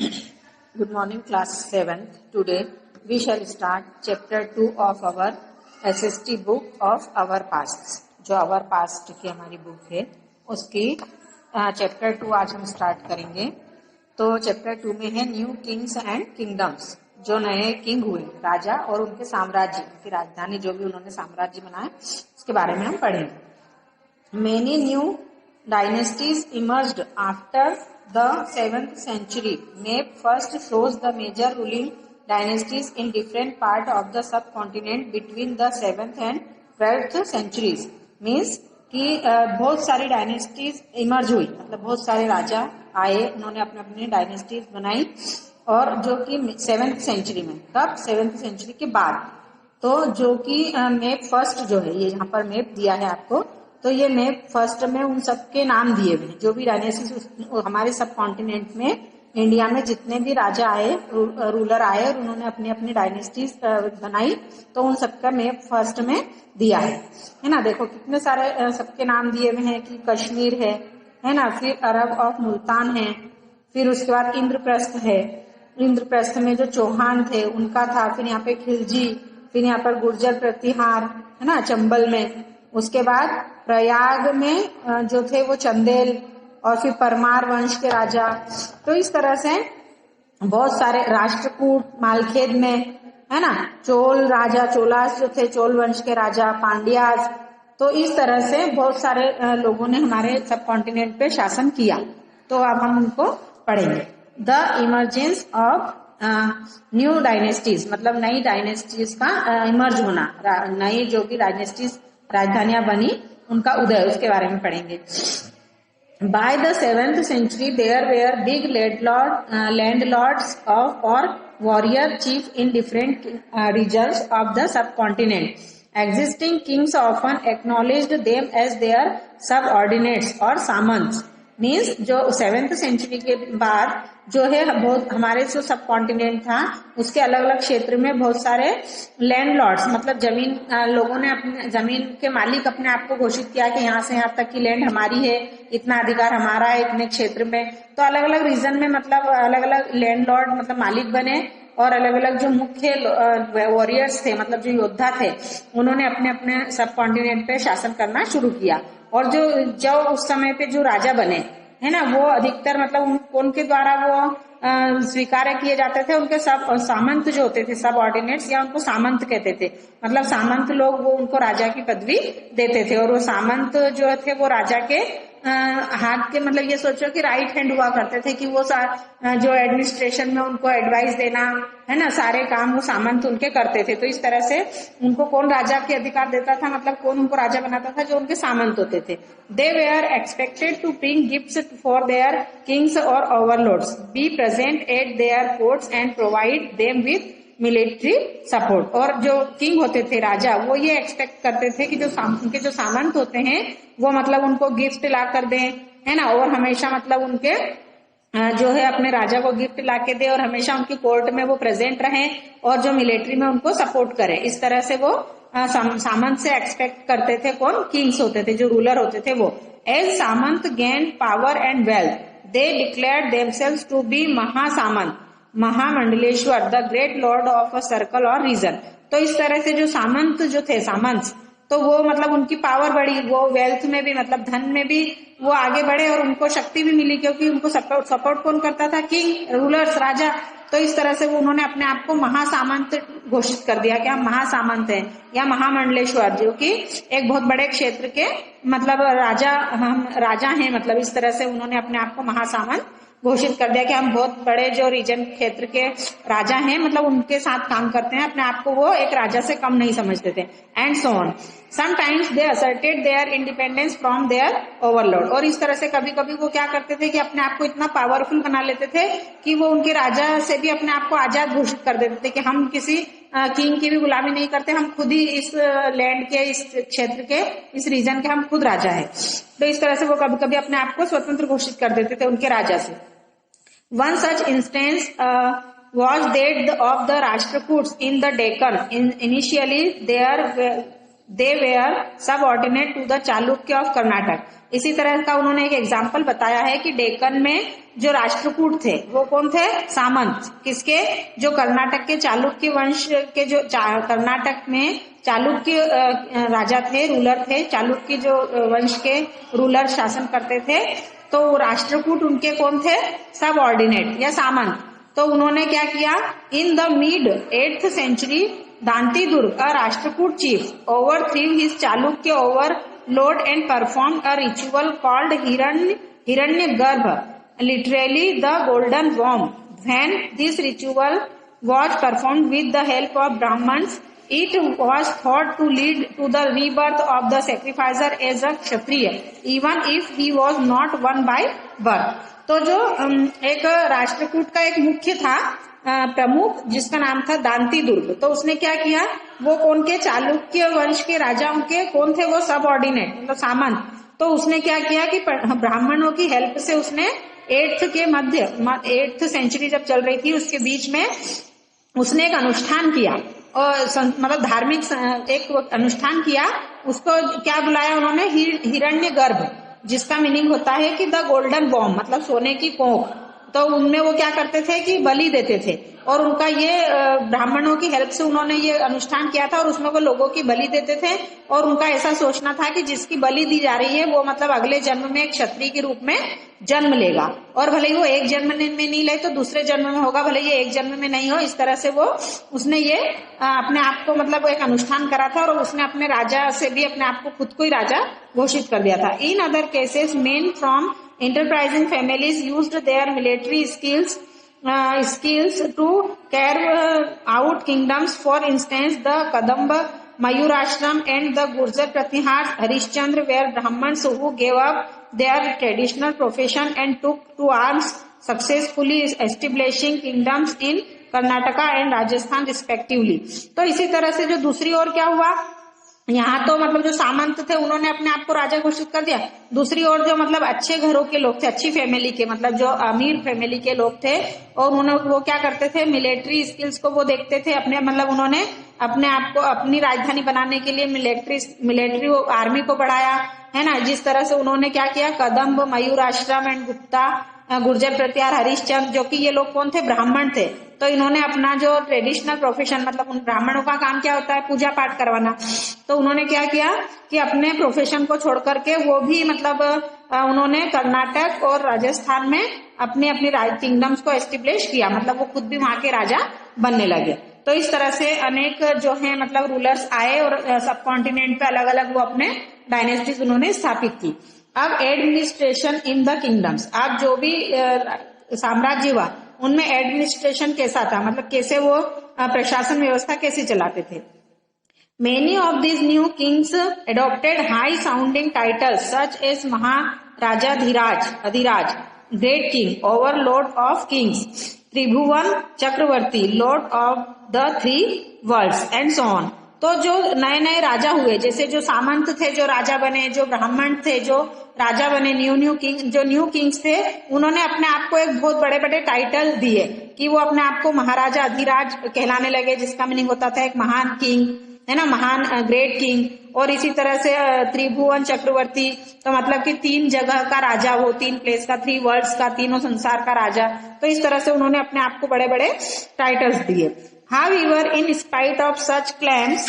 Good morning, class 7th. Today we shall start chapter 2 of our SST book of Our Pasts. जो Our Past की हमारी book है उसकी chapter 2 आज हम स्टार्ट करेंगे। तो चैप्टर 2 में है न्यू किंग्स एंड किंगडम्स, जो नए किंग हुए, राजा और उनके साम्राज्य, उनकी राजधानी, जो भी उन्होंने साम्राज्य बनाए उसके बारे में हम पढ़ेंगे। Many new dynasties emerged after the 7th century. Map first shows the major ruling dynasties in different part of the subcontinent between the 7th and 12th centuries. Means कि बहुत सारी डायनेस्टीज इमर्ज हुई, मतलब बहुत सारे राजा आए, उन्होंने अपने अपने डायनेस्टीज बनाई, और जो कि 7th सेंचुरी में, कब 7th सेंचुरी के बाद। तो जो कि मैप फर्स्ट जो है, ये यहाँ पर मैप दिया है आपको, तो ये मैप फर्स्ट में उन सबके नाम दिए हुए हैं, जो भी डायनेस्टीज हमारे सब कॉन्टिनेंट में, इंडिया में जितने भी राजा आए, रूलर आए और उन्होंने अपनी अपनी डायनेस्टीज बनाई, तो उन सबका मैप फर्स्ट में दिया है ना। देखो कितने सारे सबके नाम दिए हुए हैं कि कश्मीर है ना, फिर अरब ऑफ मुल्तान है, फिर उसके बाद इंद्रप्रस्थ है, इंद्रप्रस्थ में जो चौहान थे उनका था, फिर यहाँ पे खिलजी, फिर यहाँ पर गुर्जर प्रतिहार है ना चंबल में, उसके बाद प्रयाग में जो थे वो चंदेल, और फिर परमार वंश के राजा। तो इस तरह से बहुत सारे, राष्ट्रकूट मालखेद में है ना, चोल राजा, चोलास जो थे चोल वंश के राजा, पांड्यास। तो इस तरह से बहुत सारे लोगों ने हमारे सब कॉन्टिनेंट पे शासन किया। तो अब हम उनको पढ़ेंगे। The emergence of new dynasties, मतलब नई डायनेस्टीज का इमर्ज होना, नई जो भी डायनेस्टीज राजधानियां बनी उनका उदय, उसके बारे में पढ़ेंगे। By the 7th century, there were big landlords or warrior chief in different regions of the subcontinent. Existing kings often acknowledged them as their subordinates or samants. Means जो 7th सेंचुरी के बाद जो है, बहुत हमारे जो सब कॉन्टिनेंट था उसके अलग अलग क्षेत्र में बहुत सारे लैंडलॉर्ड्स, मतलब जमीन, लोगों ने अपने जमीन के मालिक अपने आप को घोषित किया कि यहाँ से यहाँ तक की लैंड हमारी है, इतना अधिकार हमारा है इतने क्षेत्र में। तो अलग अलग रीजन में, मतलब अलग अलग लैंडलॉर्ड मतलब मालिक बने, और अलग अलग जो मुख्य वॉरियर्स थे, मतलब जो योद्धा थे, उन्होंने अपने अपने सब कॉन्टिनेंट पे शासन करना शुरू किया। और जो उस समय पे जो राजा बने है ना, वो अधिकतर मतलब उनके द्वारा वो स्वीकार किए जाते थे। उनके सब सामंत जो होते थे, सब ऑर्डिनेट्स, या उनको सामंत कहते थे, मतलब सामंत लोग वो उनको राजा की पदवी देते थे। और वो सामंत जो थे वो राजा के हाथ के, मतलब ये सोचो कि राइट हैंड हुआ करते थे, कि वो जो एडमिनिस्ट्रेशन में उनको एडवाइस देना है ना, सारे काम वो सामंत उनके करते थे। तो इस तरह से उनको कौन राजा के अधिकार देता था, मतलब कौन उनको राजा बनाता था, जो उनके सामंत होते थे। They were expected to bring gifts for their kings और overlords, be present at their courts and provide them with military support. और जो किंग होते थे, राजा, वो ये एक्सपेक्ट करते थे कि उनके जो सामंत होते हैं वो मतलब उनको गिफ्ट ला कर दें, है ना, और हमेशा मतलब उनके जो है अपने राजा को गिफ्ट ला के दे, और हमेशा उनकी कोर्ट में वो प्रेजेंट रहें, और जो मिलिट्री में उनको सपोर्ट करें। इस तरह से वो सामंत से एक्सपेक्ट करते थे। कौन? किंग्स होते थे, जो रूलर होते थे वो। As samanta gain power and wealth, they declared themselves to be mahasamanta, mahamandaleshwar, the great lord of a circle और रीजन। तो इस तरह से जो सामंत जो थे, सामंत, तो वो मतलब उनकी पावर बढ़ी, वो वेल्थ में भी, मतलब धन में भी वो आगे बढ़े, और उनको शक्ति भी मिली, क्योंकि उनको सपोर्ट कौन करता था? किंग, रूलर्स, राजा। तो इस तरह से वो उन्होंने अपने आप को महासामंत घोषित कर दिया कि हम महासामंत हैं, या महामंडलेश्वर, जो कि एक बहुत बड़े क्षेत्र के मतलब राजा, हम राजा हैं, मतलब इस तरह से उन्होंने अपने आप को महासामंत घोषित कर दिया कि हम बहुत बड़े जो रीजन क्षेत्र के राजा हैं, मतलब उनके साथ काम करते हैं, अपने आप को वो एक राजा से कम नहीं समझते थे। And so on. Sometimes they asserted their independence from their overlord. और इस तरह से कभी कभी वो क्या करते थे कि अपने आप को इतना पावरफुल बना लेते थे कि वो उनके राजा से भी अपने आप को आजाद घोषित कर देते थे, कि हम किसी किंग की भी गुलामी नहीं करते, हम खुद ही इस लैंड के, इस क्षेत्र के, इस रीजन के हम खुद राजा है। तो इस तरह से वो कभी कभी अपने आप को स्वतंत्र घोषित कर देते थे उनके राजा से। One such instance was that of the Rashtrakuts in the Deccan. Initially, there they were subordinate to the Chalukya of Karnataka. इसी तरह का उन्होंने एक एग्जाम्पल बताया है कि डेक्कन में जो राष्ट्रकूट थे वो कौन थे, सामंत। किसके, जो कर्नाटक के चालुक्य वंश के, जो कर्नाटक में चालुक्य राजा थे, रूलर थे, चालुक्य जो वंश के रूलर शासन करते थे, तो राष्ट्रकूट उनके कौन थे, सब ऑर्डिनेट या सामंत। तो उन्होंने क्या किया, in the mid 8th century Danti Durg a Rashtrakuta chief overthrew his Chalukya overlord and performed a ritual called Hiranyagarbha, literally the golden worm. When this ritual was performed with the help of Brahmins, it was thought to lead to the rebirth of the sacrificer as a Kshatriya, even if he was not one by birth. तो जो एक राष्ट्रकूट का एक मुख्य था प्रमुख, जिसका नाम था दांती दुर्ग, तो उसने क्या किया, वो कौन के, चालुक्य वंश के राजाओं के कौन थे, वो सब ऑर्डिनेट मतलब सामंत। तो उसने क्या किया कि ब्राह्मणों की हेल्प से उसने 8th century जब चल रही थी उसके बीच में उसने एक अनुष्ठान किया, और मतलब धार्मिक एक अनुष्ठान किया। उसको क्या बुलाया उन्होंने, हिरण्यगर्भ, जिसका मीनिंग होता है कि द गोल्डन बॉम्ब, मतलब सोने की कोख। तो उनमें वो क्या करते थे कि बलि देते थे, और उनका ये ब्राह्मणों की हेल्प से उन्होंने ये अनुष्ठान किया था, और उसमें वो लोगों की बलि देते थे, और उनका ऐसा सोचना था कि जिसकी बलि दी जा रही है वो मतलब अगले जन्म में एक क्षत्रिय के रूप में जन्म लेगा, और भले ही वो एक जन्म में नहीं ले तो दूसरे जन्म में होगा, भले ये एक जन्म में नहीं हो। इस तरह से वो उसने ये अपने आप को मतलब एक अनुष्ठान करा था, और उसने अपने राजा से भी अपने आप को खुद को ही राजा घोषित कर दिया था। In other cases main from enterprising families used their military skills to carve out kingdoms. For instance, the Kadamba Mayurashram and the Gurjar Pratihar Harishchandra were Brahmins who gave up their traditional profession and took to arms, successfully establishing kingdoms in Karnataka and Rajasthan respectively. तो इसी तरह से जो दूसरी ओर क्या हुआ, यहाँ तो मतलब जो सामंत थे उन्होंने अपने आप को राजा घोषित कर दिया, दूसरी ओर जो मतलब अच्छे घरों के लोग थे, अच्छी फैमिली के, मतलब जो अमीर फैमिली के लोग थे, और उन्होंने वो क्या करते थे, मिलिट्री स्किल्स को वो देखते थे अपने, मतलब उन्होंने अपने आप को अपनी राजधानी बनाने के लिए मिलिट्री आर्मी को बढ़ाया, है ना। जिस तरह से उन्होंने क्या किया, कदम्ब, मयूराश्रम एंड गुप्ता, गुर्जर प्रतिहार, हरिश्चंद्र, जो कि ये लोग कौन थे, ब्राह्मण थे। तो इन्होंने अपना जो ट्रेडिशनल प्रोफेशन, मतलब उन ब्राह्मणों का काम क्या होता है, पूजा पाठ करवाना, तो उन्होंने क्या किया कि अपने प्रोफेशन को छोड़ करके वो भी मतलब उन्होंने कर्नाटक और राजस्थान में अपनी अपनी किंगडम्स को एस्टेब्लिश किया, मतलब वो खुद भी वहां के राजा बनने लगे। तो इस तरह से अनेक जो है मतलब रूलर्स आए, और सब कॉन्टिनेंट पे अलग अलग वो अपने डायनेस्टीज उन्होंने स्थापित की। अब एडमिनिस्ट्रेशन इन द किंगडम्स, अब जो भी साम्राज्य हुआ उनमें एडमिनिस्ट्रेशन कैसा था, मतलब कैसे वो प्रशासन व्यवस्था कैसे चलाते थे। Many of these new kings adopted high sounding titles such as Maharajadhiraja, Adhiraja, great king, overlord of kings, Tribhuvana Chakravarti, lord of the 3 worlds and so on. तो जो नए नए राजा हुए, जैसे जो सामंत थे जो राजा बने, जो ब्राह्मण थे जो राजा बने, न्यू किंग्स थे, उन्होंने अपने आप को एक बहुत बड़े बड़े टाइटल दिए कि वो अपने आप को महाराजा अधिराज कहलाने लगे, जिसका मीनिंग होता था एक महान किंग, है ना, महान ग्रेट किंग। और इसी तरह से त्रिभुवन चक्रवर्ती, तो मतलब कि 3 जगह का राजा, वो 3 प्लेस का, 3 वर्ल्ड्स का, तीनों संसार का राजा। तो इस तरह से उन्होंने अपने आप को बड़े बड़े टाइटल्स दिए। However, in spite of such claims,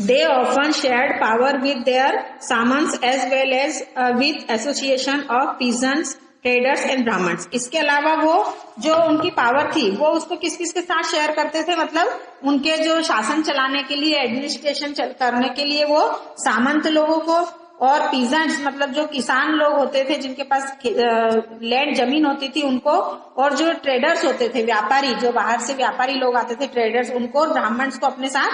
they often shared power with their samans as well as with association of peasants, traders and brahmins. इसके अलावा वो जो उनकी पावर थी वो उसको किस किस के साथ शेयर करते थे, मतलब उनके जो शासन चलाने के लिए, एडमिनिस्ट्रेशन करने के लिए वो सामंत लोगों को, और पीजेंट्स मतलब जो किसान लोग होते थे जिनके पास लैंड जमीन होती थी उनको, और जो ट्रेडर्स होते थे, व्यापारी, जो बाहर से व्यापारी लोग आते थे ट्रेडर्स, उनको, और ब्राह्मण्स को अपने साथ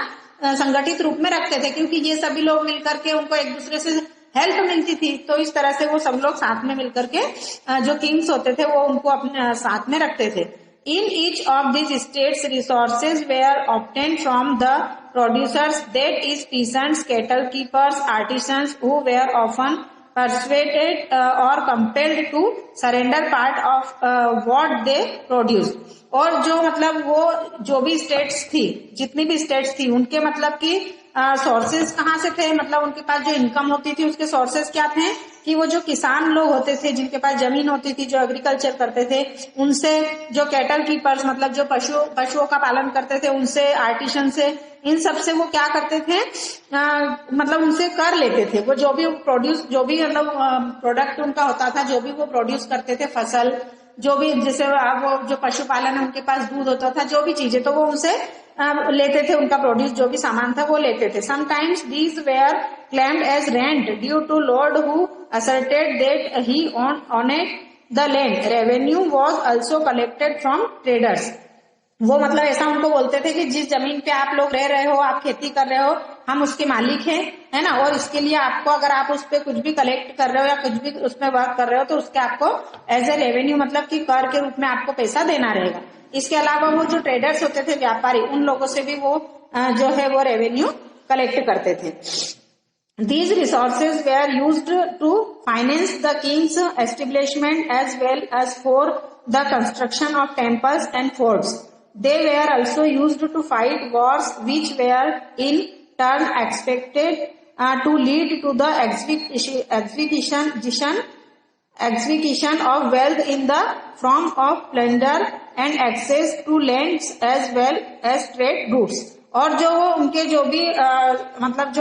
संगठित रूप में रखते थे, क्योंकि ये सभी लोग मिलकर के उनको एक दूसरे से हेल्प मिलती थी। तो इस तरह से वो सब लोग साथ में मिलकर के जो किंग्स होते थे वो उनको अपने साथ में रखते थे। In each of these states, resources were obtained from the producers, that is, peasants, cattle keepers, artisans, who were often persuaded or compelled to surrender part of what they produced. और जो मतलब वो जो भी स्टेट्स थी, जितनी भी states थी, उनके मतलब कि सोर्सेज कहाँ से थे, मतलब उनके पास जो इनकम होती थी उसके सोर्सेज क्या थे कि वो जो किसान लोग होते थे जिनके पास जमीन होती थी, जो एग्रीकल्चर करते थे, उनसे, जो कैटल कीपर्स मतलब जो पशुओं का पालन करते थे उनसे, आर्टिशन से, इन सब से वो क्या करते थे, मतलब उनसे कर लेते थे। वो जो भी प्रोड्यूस, जो भी मतलब प्रोडक्ट उनका होता था, जो भी वो प्रोड्यूस करते थे, फसल, जो भी, जैसे वो जो पशुपालन है उनके पास दूध होता था, जो भी चीजें, तो वो उनसे लेते थे, उनका प्रोड्यूस जो भी सामान था वो लेते थे। Sometimes these were claimed as rent due to lord who asserted that he owned the land. Revenue was also collected from traders. वो मतलब ऐसा उनको बोलते थे कि जिस जमीन पे आप लोग रह रहे हो, आप खेती कर रहे हो, हम उसके मालिक हैं, है ना, और इसके लिए आपको, अगर आप उस पे कुछ भी कलेक्ट कर रहे हो या कुछ भी उसमें वर्क कर रहे हो तो उसके आपको एज ए रेवेन्यू मतलब कि कर के रूप में आपको पैसा देना रहेगा। इसके अलावा वो जो ट्रेडर्स होते थे, व्यापारी, उन लोगों से भी वो जो है वो रेवेन्यू कलेक्ट करते थे। These resources were used to finance the king's establishment as well as for the construction of temples and forts. They were also used to fight wars which were in turn expected to lead to the execution of wealth in the form of plunder and access to lands as well as trade routes. और जो वो उनके जो भी मतलब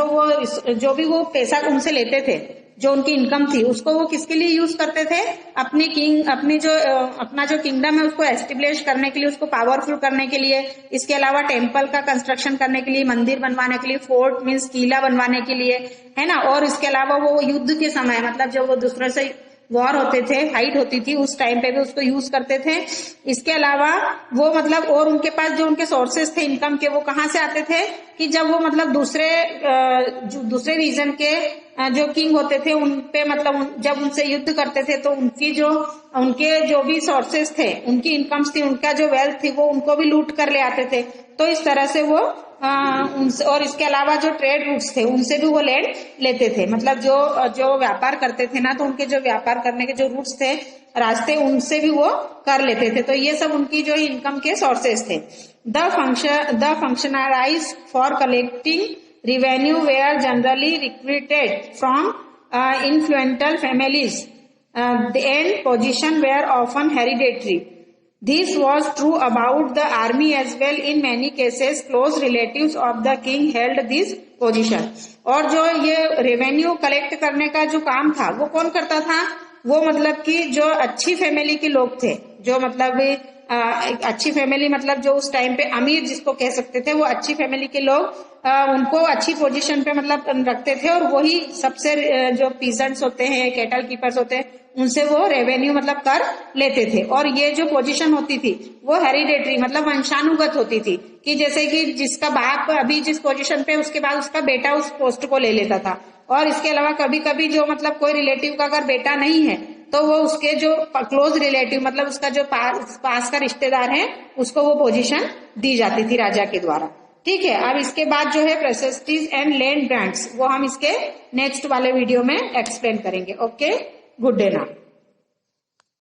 जो भी वो पैसा उनसे लेते थे, जो उनकी इनकम थी, उसको वो किसके लिए यूज करते थे, अपनी जो अपना जो किंगडम है उसको एस्टेब्लिश करने के लिए, उसको पावरफुल करने के लिए, इसके अलावा टेम्पल का कंस्ट्रक्शन करने के लिए, मंदिर बनवाने के लिए, फोर्ट मीन्स किला बनवाने के लिए, है ना, और इसके अलावा वो युद्ध के समय मतलब जब वो दूसरे से वॉर होते थे, फाइट होती थी, उस टाइम पे भी उसको यूज करते थे। इसके अलावा वो मतलब और उनके पास जो उनके सोर्सेस थे इनकम के, वो कहाँ से आते थे कि जब वो मतलब दूसरे रीजन के जो किंग होते थे उन पे मतलब जब उनसे युद्ध करते थे तो उनके जो भी सोर्सेस थे, उनकी इनकम्स थी, उनका जो वेल्थ थी, वो उनको भी लूट कर ले आते थे। तो इस तरह से वो और इसके अलावा जो ट्रेड रूट्स थे उनसे भी वो लैंड लेते थे, मतलब जो व्यापार करते थे ना, तो उनके जो व्यापार करने के जो रूट्स थे, रास्ते, उनसे भी वो कर लेते थे। तो ये सब उनकी जो इनकम के सोर्सेस थे। The functionaries for collecting revenue were generally recruited from influential families and position were often hereditary. This was true about the army as well. In many cases, close relatives of the king held this position. और जो ये revenue collect करने का जो काम था वो कौन करता था, वो मतलब कि जो अच्छी फैमिली के लोग थे, जो मतलब अच्छी फैमिली मतलब जो उस टाइम पे अमीर जिसको कह सकते थे, वो अच्छी फैमिली के लोग उनको अच्छी पोजीशन पे मतलब रखते थे, और वही सबसे जो पीजेंट्स होते हैं, कैटल कीपर्स होते हैं, उनसे वो रेवेन्यू मतलब कर लेते थे। और ये जो पोजीशन होती थी वो हेरिडेटरी मतलब वंशानुगत होती थी, कि जैसे कि जिसका बाप अभी जिस पोजीशन पे, उसके बाद उसका बेटा उस पोस्ट को ले लेता था। और इसके अलावा कभी कभी जो मतलब कोई रिलेटिव का अगर बेटा नहीं है तो वो उसके जो क्लोज रिलेटिव मतलब उसका जो पास का रिश्तेदार है उसको वो पोजीशन दी जाती थी राजा के द्वारा। ठीक है, अब इसके बाद जो है प्रेसेस्टीज एंड लैंड ग्रांट्स, वो हम इसके नेक्स्ट वाले वीडियो में एक्सप्लेन करेंगे। Okay, good day now.